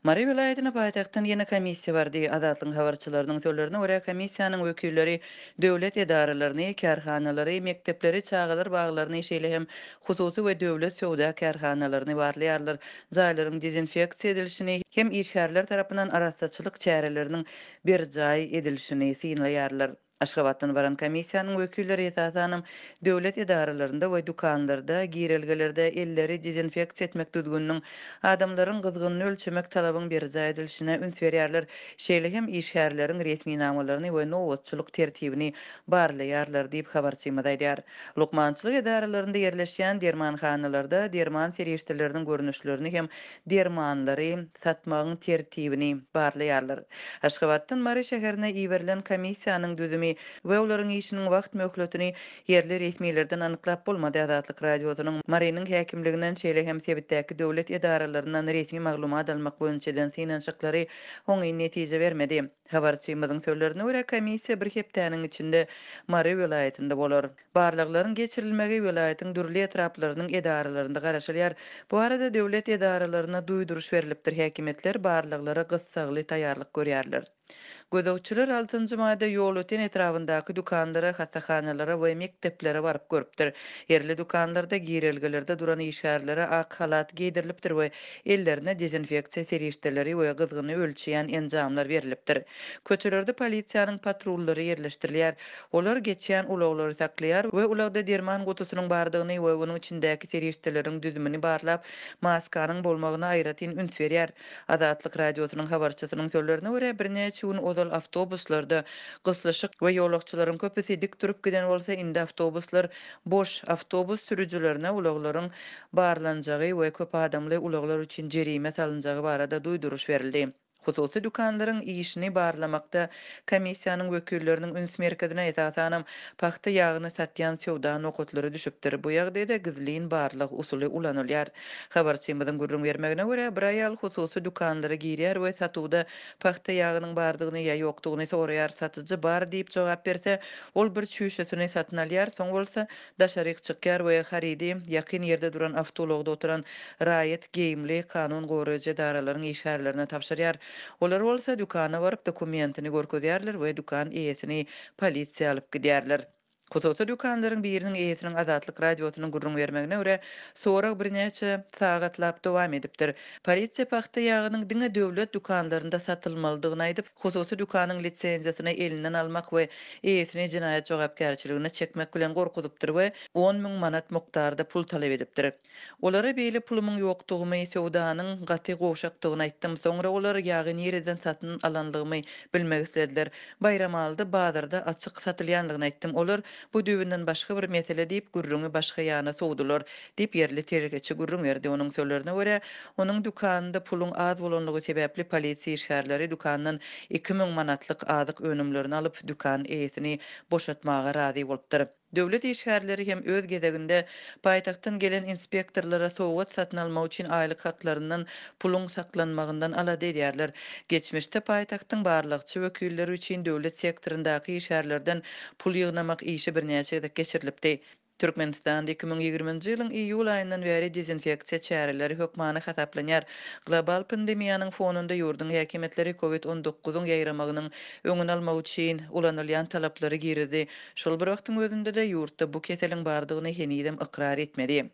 Mary vilayetine paýtagtdan ýene komissiýa bardy. Azatlyň habarçylarynyň sözlerine görä komissiýanyň wekilleri döwlet edaralaryny, kärhanalary, mekdepleri, çağalar baglaryny şeýle hem hususy we döwlet söwda kärhanalaryny barlaýarlar. Jaýlaryň dezinfeksiýa edilişini hem işgärler tarapyndan arassaçylyk çäreleriniň bir jaý edilişini synlaýarlar. Aşgabatdan baran komissiýanyň wekilleri esasanam döwlet edaralarynda we dukanlarda, girelgelerde elleri dezinfeksiýa etmek düzgünniň adamlaryň gyzgynyny ölçemek talabyň berjä edilişine üns berýärler. Şeýle hem işgärleriň resmi namalaryny we nowatçylyk tertibini barlaýarlar diýip habarçymyz aýdýar. Lukmançylyk edaralarynda yerleşýän dermanhanalarda derman serişdeleriniň görnüşlerini hem dermanlary satmagyň tertibini barlaýarlar. Aşgabatdan Mary şäherine iwerilen komissiýanyň düzümi we olaryň işiniň wagt möhletini yerli resmilerden anyklap bolmady. Azatlyk radiosynyň Marynyň häkimliginden şeýle hem sebitdäki döwlet edaralarynyň resmi maglumat almak boýunça synanşyklary hoňy netije bermedi. Habarçymyzyň sözlerine görä komissiýa bir hepdäniň içinde Mary vilayetinde bolar. Barlyklaryň geçirilmegi vilayetin dürli etraplarynyň edaralarynda garaşylýar. Bu arada döwlet edaralaryna duýduruş berilipdir. Häkimetler barlyklara gyssagly taýýarlyk görýärler. Gözegçiler 6-njy maýda ýol öten etrafyndaky dukanlara, hassahanalara we mekteplere baryp görüpdir. Yerli dukanlarda, girelgelerde duran işgärlere ak halat giydirilipdir we ellerine dezinfeksiýa serişdeleri we gyzgyny ölçeýän enjamlar berilipdir. Köçelerde polisiýanyň patrullary yerleşdirilýär. Olar geçýän ulaglary saklaýar we ulagda derman gutusynyň bardygyny we onuň içindäki serişdeleriň düzümini barlap, maskanyň bolmagyna aýratyn üns berýär. Azatlyk radiosynyň habarçysynyň sözlerine görä birnäçe gün ozal awtobuslarda gyslyşyk we ýolagçylaryň köpüsi dik durup giden bolsa, indi awtobuslar boş. Awtobus sürüjilerine ulaglaryň barlanjagy we köp adamly ulaglar üçin jerime salynjagy barada duýduruş berildi. Hususy dukanlaryň işini barlamakda komissiýanyň wekilleriniň üns merkezine esasanam paxta ýagyny satýan söwda nokatlary düşüpdir. Bu ýagdaýda gizliň barlyk usuly ulanylýar. Habarçymyzyň gurrun bermegine görä bir aýal hususy dukanlara girýär we satuwda paxta ýagynyň bardygyny ýa ýokdugyny soraýar. Satyjy bar diýip jogap berse, ol bir şüşesini satyn alýar, soň bolsa daşaryk çykýar we haridi ýakyn ýerde duran awtologda oturan raýat geyimli kanun goraýjy daralaryň işgärlerine tapşyrýar. Olar bolsa dükana baryp dokumentini görkezýärler we dukan eýesini polisiýa alyp gidýärler. Hususy dükanlaryň biriniň eýesiniň Azatlyk radiosynyň gurrun bermegine görä, sorak birnäçe sagatlap dowam edipdir. Polisiýa paxta ýagynyň diňe döwlet dükanlarynda satylmalydygyny aýdyp, hususy dükanyň lisenziýasyny elinden almak we eýesini jinaýat jogapkärçiligine çekmek bilen gorkudypdyr we 10.000 manat mukdarda pul talap edipdir. Olara beýle pulumyň ýokdugymy, sowdanyň gaty gowşakdygyny aýtdym. Soňra olar ýagyny ýerden satyn alandygymy bilmek istediler. Bayramalda bazarda açyk satylýandygyny aýtdym. Olar bu düwünden başga bir mesele diýip gurruny başga ýana sowdular diýip yerli tergetçi gurrun berdi. Onuň sözlerine görä, onuň dukanynda pulun az bolanlygy sebäpli polisiýa işgärleri dukandan 2.000 manatlyk azyk önümlerini alyp dukan eýesini boşatmaga razy bolupdyr. Döwlet işgärleri hem öz gezeginde paýtagtdan gelen inspektorlara sowgat satyn almak üçin aýlyk haklaryndan pulun saklanmagyndan alady edýärler. Geçmişde paýtagtyň barlykçy wekilleri üçin döwlet sektorundaky işgärlerden pul ýygnamak işi birnäçe gezek geçirilipdi. Türkmenistanda 2020-nji ýylyň iýul aýyndan bäri dezinfeksiýa çäreleri hökmany hasaplanýar. Global pandemiýanyň fonunda ýurdun häkimetleri COVID-19-yň ýaýramagynyň öňüni almak üçin ulanylýan talaplary girdi. Şol bir wagtyň özünde de ýurtda bu keseliň bardygyny henidem ikrar etmedi.